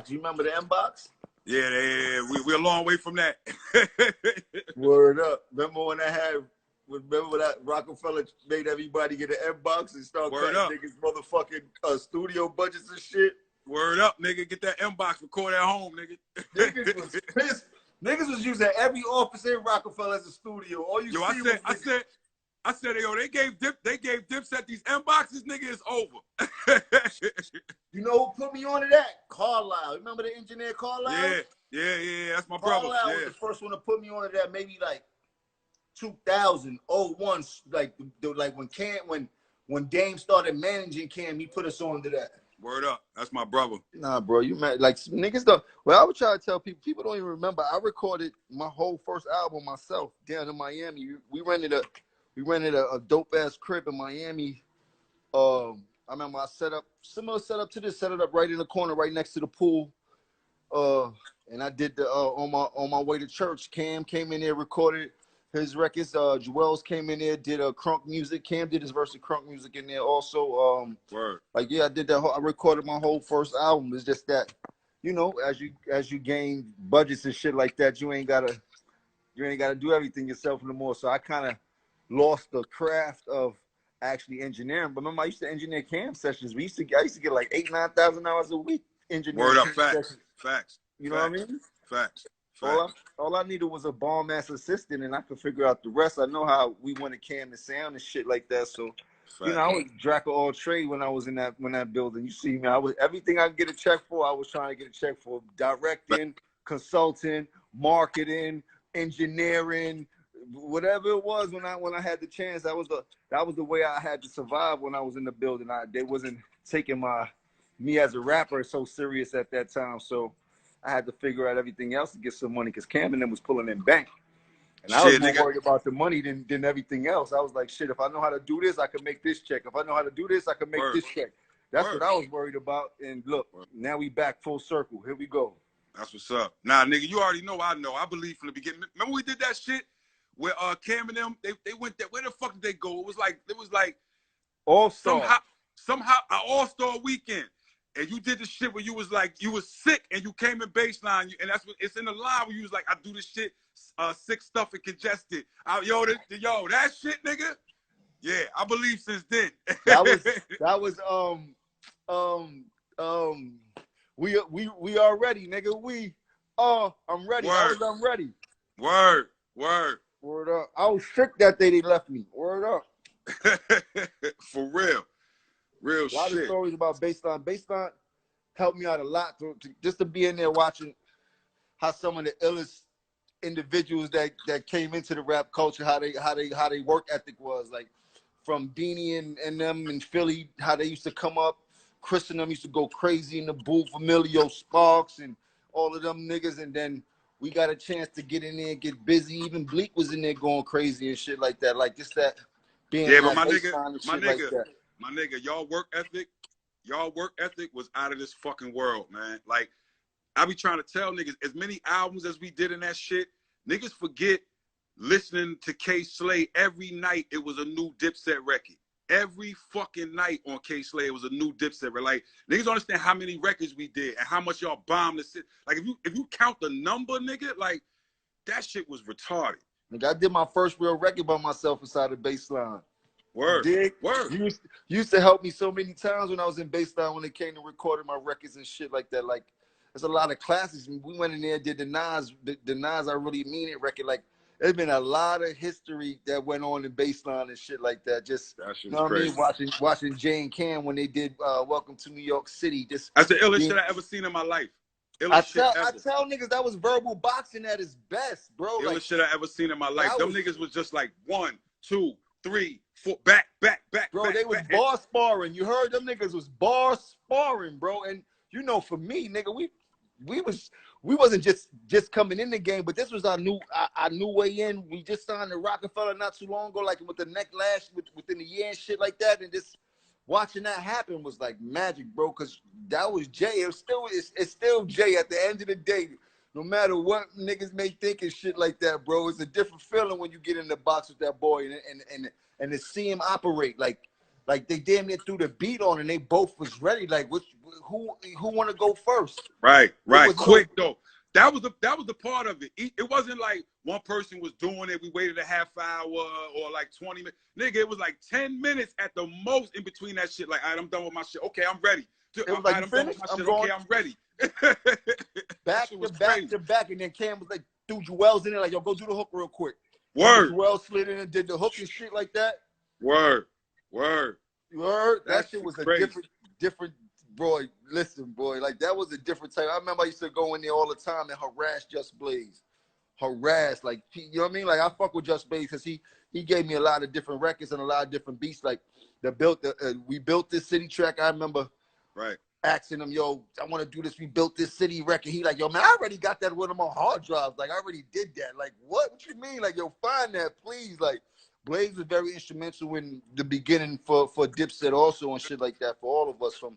You remember the M-Box? Yeah, we're a long way from that. Word up. Remember when that Roc-A-Fella made everybody get an M-Box and start cutting niggas motherfucking studio budgets and shit? Word up, nigga. Get that M-Box, record at home, nigga. Niggas was pissed. Niggas was using every office in Roc-A-Fella as a studio. All you see I said, yo, they gave Dipset these M-Boxes, nigga, it's over. You know who put me onto that? Carlisle. Remember the engineer Carlisle? Yeah. That's my Carlisle brother. Carlisle was the first one to put me onto that, maybe like 2000, 01, like when Dame started managing Cam, he put us onto that. Word up. That's my brother. Nah, bro, you mad? Like, niggas don't. Well, I would try to tell people don't even remember. I recorded my whole first album myself down in Miami. We rented a dope ass crib in Miami. I remember I set up similar setup to this. Set it up right in the corner, right next to the pool. And I did the on my way to church. Cam came in there, recorded his records. Jewels came in there, did crunk music. Cam did his verse of crunk music in there also. Word. Like, yeah, I did that. I recorded my whole first album. It's just that, you know, as you gain budgets and shit like that, you ain't gotta do everything yourself anymore. So I kind of lost the craft of actually engineering. But remember, I used to engineer Cam sessions. I used to get like 8,000-9,000 hours a week engineering. Word up, facts. You know what I mean? Facts. All I needed was a bomb ass assistant, and I could figure out the rest. I know how we went to Cam and sound and shit like that. So, you know, I was jack of all trade when I was in that building. You see me, I was everything I could get a check for. I was trying to get a check for directing, consulting, marketing, engineering, whatever it was. When I had the chance, that was the way I had to survive when I was in the building. They wasn't taking me as a rapper so serious at that time. So I had to figure out everything else to get some money because Cam and them was pulling in bank. And I was more worried about the money than everything else. I was like, shit, if I know how to do this, I can make this check. If I know how to do this, I can make this check. That's what I was worried about. And look, now we back full circle. Here we go. That's what's up. Nah, nigga, you already know I know. I believe from the beginning. Remember we did that shit where Cam and them, they went there. Where the fuck did they go? It was like All-Star. Somehow an all-star weekend. And you did the shit where you was sick and you came in baseline, and that's what it's in the line where you was like, I do this shit, sick stuff and congested. Yo, that shit, nigga. Yeah, I believe since then. We are ready, nigga. I'm ready. I'm ready. Word up. I was sick that day they left me. Word up. For real. Real shit. A lot of stories about Baseline. Baseline helped me out a lot just to be in there watching how some of the illest individuals that came into the rap culture, how they work ethic was. Like from Beanie and them in Philly, how they used to come up. Chris and them used to go crazy in the booth, Emilio Sparks and all of them niggas. And then we got a chance to get in there and get busy. Even Bleak was in there going crazy and shit like that. Like just that being but my nigga, my nigga, y'all work ethic was out of this fucking world, man. Like, I be trying to tell niggas, as many albums as we did in that shit, niggas forget listening to K Slay every night. It was a new Dipset record. Every fucking night on K Slay, it was a new Dipset record. Like, niggas don't understand how many records we did and how much y'all bombed the shit. Like, if you count the number, nigga, like, that shit was retarded. Nigga, I did my first real record by myself inside the Baseline. Word. You used to help me so many times when I was in Baseline when they came to recording my records and shit like that. Like, there's a lot of classics. We went in there and did the Nas I Really Mean It record. Like, there's been a lot of history that went on in Baseline and shit like that. Just, you know what I mean? Watching Jay and Cam when they did Welcome to New York City. That's the illest shit I ever seen in my life. I tell niggas that was verbal boxing at its best, bro. Illest shit I ever seen in my life. Them niggas was just like 1, 2, 3, 4, back. Bro, they was bar sparring. You heard them niggas was bar sparring, bro. And you know, for me, nigga, we wasn't just coming in the game, but this was our new way in. We just signed the Roc-A-Fella not too long ago, like with the neck lash within a year and shit like that. And just watching that happen was like magic, bro. Cause that was Jay. It's still Jay at the end of the day. No matter what niggas may think and shit like that, bro, it's a different feeling when you get in the box with that boy and to see him operate. Like, like they damn near threw the beat on, and they both was ready. Like, who want to go first? Right. Quick no, though. That was the part of it. It wasn't like one person was doing it. We waited a half hour or like 20 minutes. Nigga, it was like 10 minutes at the most in between that shit. Like, all right, I'm done with my shit. Okay, I'm ready. It was like, I'm done with my shit. Okay, I'm ready. back to back, and then Cam was like, threw Joel's in there, like, yo, go do the hook real quick. Word. Joel slid in and did the hook and shit like that. Word. That shit was crazy. A different, bro. Listen, boy, like that was a different type. I remember I used to go in there all the time and harass Just Blaze. Like, you know what I mean? Like, I fuck with Just Blaze because he gave me a lot of different records and a lot of different beats. Like, we built this city track. I remember asking him, yo, I want to do this. We built this city record. He like, yo, man, I already got that with him on hard drives. Like, I already did that. Like, what you mean? Like, yo, find that, please. Like, Blaze was very instrumental in the beginning for Dipset also and shit like that for all of us from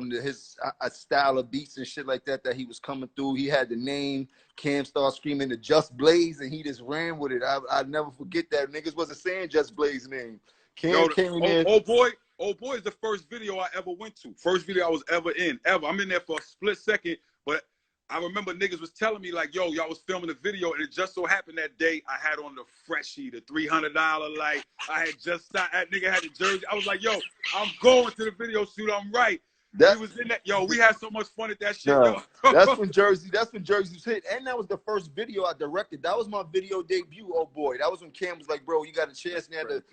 his style of beats and shit like that he was coming through. He had the name. Cam started screaming the Just Blaze, and he just ran with it. I'll never forget that. Niggas wasn't saying Just Blaze name. Cam came in there. Old Boy is the first video I ever went to. First video I was ever in. I'm in there for a split second, but I remember niggas was telling me like, yo, y'all was filming a video, and it just so happened that day I had on the Freshie, the $300 light. I had just stopped. That nigga had the jersey. I was like, yo, I'm going to the video shoot. I'm right. He was in that. Yo, we had so much fun at that shit. Yo. That's when Jersey was hit, and that was the first video I directed. That was my video debut. Oh boy, that was when Cam was like, bro, you got a chance now to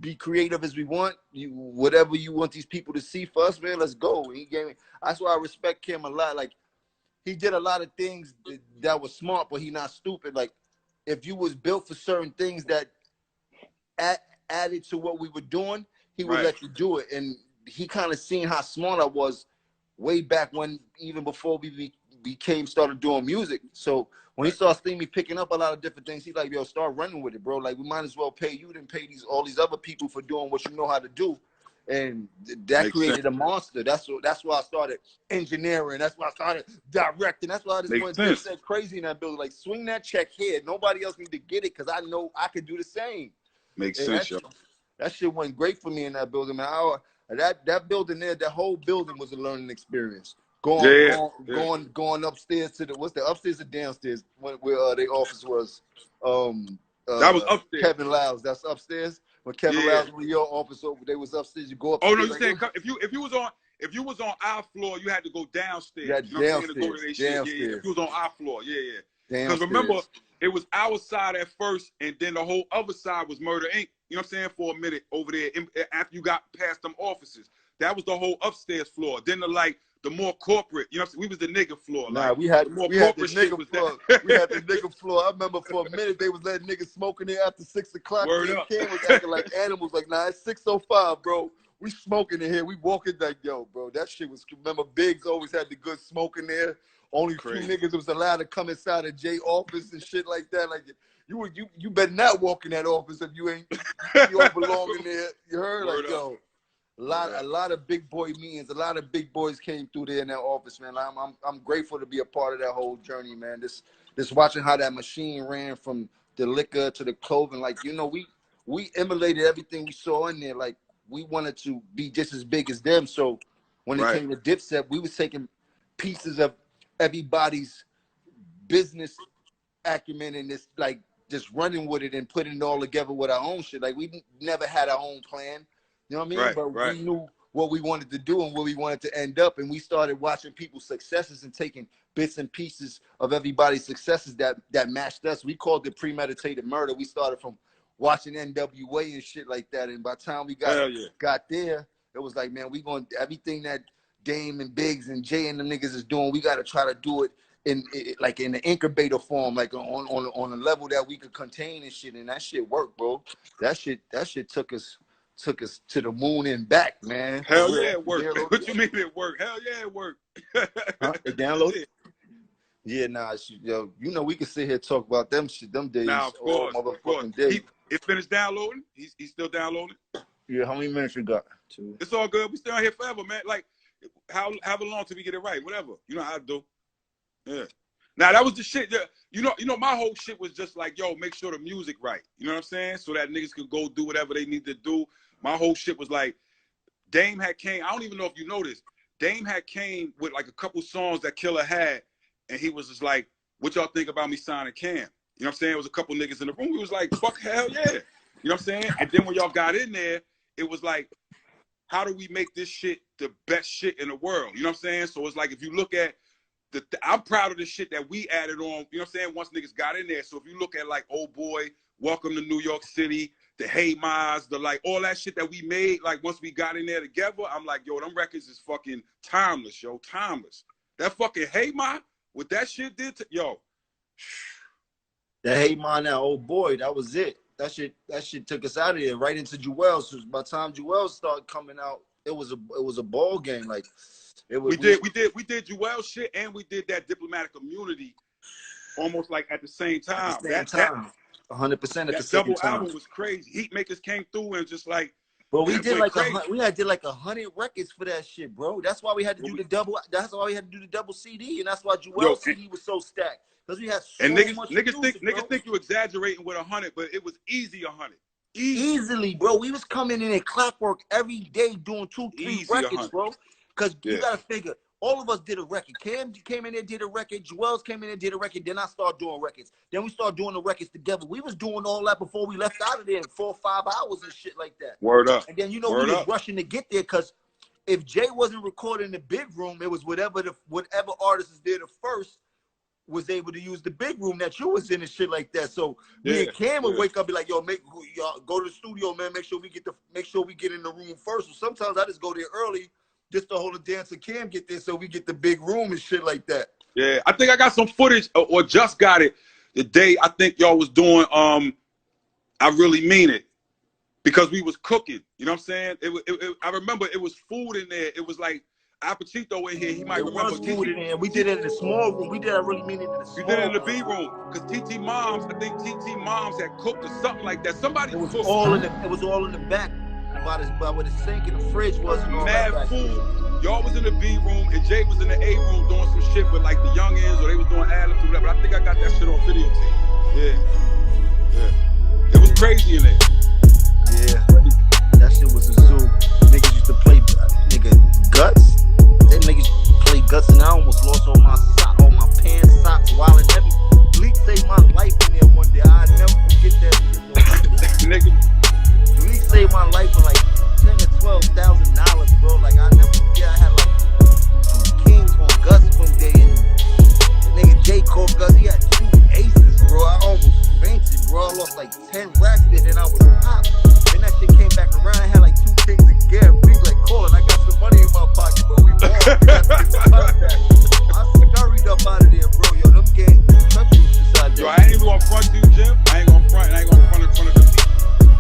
be creative as we want. Whatever you want these people to see for us, man, let's go. And he gave me. That's why I respect Cam a lot. Like, he did a lot of things that was smart, but he not stupid. Like, if you was built for certain things that added to what we were doing, he would let you do it. And he kind of seen how smart I was way back when, even before we started doing music. So when he started seeing me picking up a lot of different things, he's like, yo, start running with it, bro. Like, we might as well pay you than pay all these other people for doing what you know how to do. And that created a monster. That's why I started engineering. That's why I started directing. That's why I just went so crazy in that building. Like, swing that check here. Nobody else need to get it because I know I could do the same. Makes sense, yo. That shit went great for me in that building, man. That building there, that whole building was a learning experience. Going upstairs to what's the upstairs or downstairs where their office was. That was upstairs. Kevin Lyles. That's upstairs. When Kevin Lyles was in your office, they was upstairs. You go up. Oh no, you saying if you was on our floor, you had to go downstairs. Yeah, you know downstairs. Yeah. If you was on our floor, Because remember, it was our side at first, and then the whole other side was Murder Inc. You know what I'm saying? For a minute over there, after you got past them offices, that was the whole upstairs floor. Then the more corporate, you know, we was the nigga floor. Nah, we had the nigga floor. We had the nigga floor. I remember for a minute they was letting niggas smoke in there after 6 o'clock. Word up. Cam was acting like animals. Like, nah, it's 6:05, bro. We smoking in here. We walking like, yo, bro. That shit was. Remember, Biggs always had the good smoke in there. Only few niggas was allowed to come inside of Jay office and shit like that. Like, you better not walk in that office if you don't belong in there. You heard? Word like, yo. A lot of big boy meetings. A lot of big boys came through there in that office, man. I'm grateful to be a part of that whole journey, man. This watching how that machine ran from the liquor to the clothing. Like, you know, we emulated everything we saw in there. Like, we wanted to be just as big as them. So when it came to Dipset, we was taking pieces of everybody's business acumen and this, like, just running with it and putting it all together with our own shit. Like, we never had our own plan. You know what I mean? But we knew what we wanted to do and where we wanted to end up. And we started watching people's successes and taking bits and pieces of everybody's successes that matched us. We called it premeditated murder. We started from watching NWA and shit like that. And by the time we got there, it was like, man, we going everything that Dame and Biggs and Jay and the niggas is doing, we got to try to do it in the incubator form, like on a level that we could contain and shit. And that shit worked, bro. That shit took us to the moon and back, man. Hell yeah, it worked. What you mean it worked? Hell yeah, it worked. Huh? It downloaded? Yeah, nah, yo, you know, we can sit here and talk about them shit, them days. Nah, of course, motherfucking days. It finished downloading? He's still downloading? Yeah, how many minutes we got? 2. It's all good. We stay on here forever, man. Like, however long till we get it right, whatever. You know how I do. Yeah. Now, that was the shit. You know, my whole shit was just like, yo, make sure the music right. You know what I'm saying? So that niggas could go do whatever they need to do. My whole shit was like, Dame had came. I don't even know if you know this. Dame had came with like a couple songs that Killer had, and he was just like, "What y'all think about me signing Cam?" You know what I'm saying? It was a couple niggas in the room. We was like, "Fuck, hell yeah!" You know what I'm saying? And then when y'all got in there, it was like, how do we make this shit the best shit in the world? You know what I'm saying? So it's like, if you look at I'm proud of the shit that we added on, you know what I'm saying, once niggas got in there. So if you look at like Old Boy, Welcome to New York City, the Hey Ma's, the like all that shit that we made, like once we got in there together, I'm like, yo, them records is fucking timeless, yo, timeless. That fucking Hey Ma, what that shit did to, yo. The Hey Ma, that Old Boy, that was it. That shit took us out of there right into Jewel. So by the time Jewel started coming out, it was a ball game. Like we did Jewel shit, and we did that Diplomatic Immunity almost like at the same time. At the same time. 100% at the same time. That double album was crazy. Heatmakers came through and just like, but we did like did like 100 records for that shit, bro. That's why we had to do the double. That's why we had to do the double CD, and that's why Jewel CD was so stacked. Because we had so much music, niggas think you exaggerating with 100, but it was easy 100. Easily, bro. We was coming in clockwork every day doing 2-3 records, bro. Because you gotta figure, all of us did a record. Cam came in there, did a record. Jewels came in there, did a record. Then I started doing records. Then we started doing the records together. We was doing all that before we left out of there in 4 or 5 hours and shit like that. Word up. And then we was rushing to get there because if Jay wasn't recording the big room, it was whatever artist is there the first was able to use the big room that you was in and shit like that. So me and Cam would wake up and be like, yo, y'all go to the studio, man. Make sure we get in the room first. So sometimes I just go there early just to hold a dance and Cam get there so we get the big room and shit like that. Yeah, I think I got some footage or just got it the day I think y'all was doing I Really Mean It, because we was cooking. You know what I'm saying? I remember it was food in there. It was like Apachito in here, he might remember. We did it in a small room. We did I Really Mean It in a small room. We did it in the B room because TT Moms, I think TT Moms had cooked or something like that. Somebody it was all in the back by where the sink and the fridge was. And all mad that food. Y'all was in the B room and Jay was in the A room doing some shit with like the youngins, or they was doing ad-libs or whatever. I think I got that shit on videotape. Yeah. It was crazy in there. Yeah. That shit was a zoo. Niggas used to play Guts. Them niggas play Guts and I almost lost all my pants, socks, wallet, and everything. Bleak saved my life in there one day. I never forget that shit. Nigga. Bleak saved my life for like $10,000 to $12,000, bro. Like I never forget. I had like 2 kings on Guts one day, and the nigga Jay called Guts. He had 2 aces, bro. I almost fainted, bro. I lost like 10 racks there, and I was popped. Then that shit came back around. I had like 2 kings again. We like calling. I got some money in my pocket, but we won. I scurried up out of there, bro. Yo, them games treacherous inside there. Yo, I ain't even gonna front you, Jim. I ain't gonna front in front of the people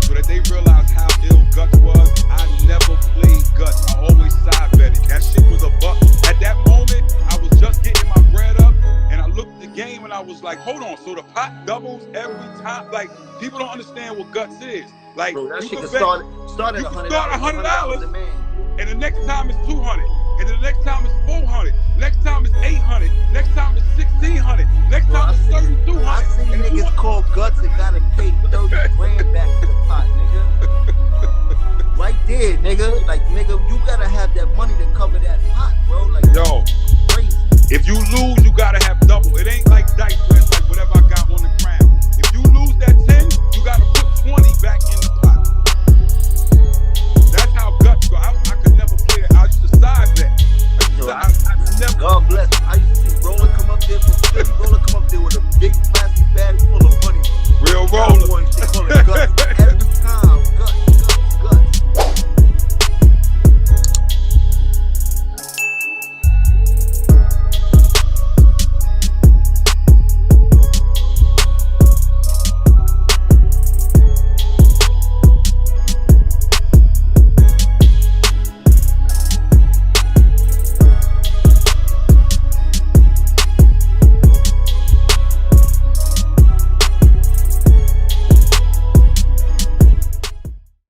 so that they realize how ill Guts was. I never played Guts. I always side betted. That shit was a buck. At that moment, I was just getting my bread up, and I looked at the game and I was like, hold on. So the pot doubles every time. Like, people don't understand what Guts is. Like, bro, that you shit can start at $100. $100, and the next time it's $200, and the next time it's $400.